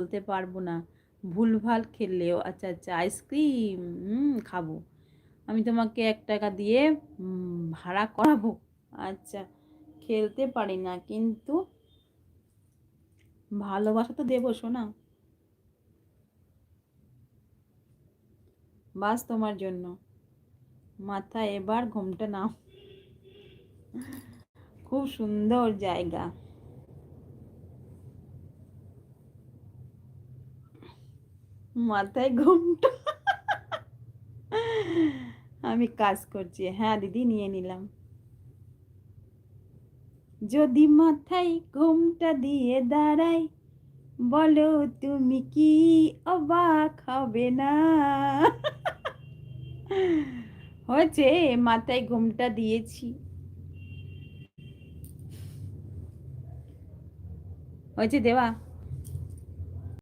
বলতে পারবো না, ভুলভাল খেললেও। আচ্ছা আচ্ছা, আইসক্রিম খাবো। আমি তোমাকে 1 টাকা দিয়ে ভাড়া করাবো। আচ্ছা, খেলতে পারি না কিন্তু ভালোবাসা তো দেবো সোনা, বাস তোমার জন্য। মাথায় এবার ঘোমটা নাও। খুব সুন্দর জায়গা। মাথায় ঘোমটা। আমি কাজ করছি, হ্যাঁ দিদি নিয়ে নিলাম। যদি মাথায় ঘোমটা দিয়ে দাঁড়াই, বলো তুমি কি অবাক হবে না? হয়েছে, মাথায় ঘোমটা দিয়েছি। হয়েছে দেওয়া।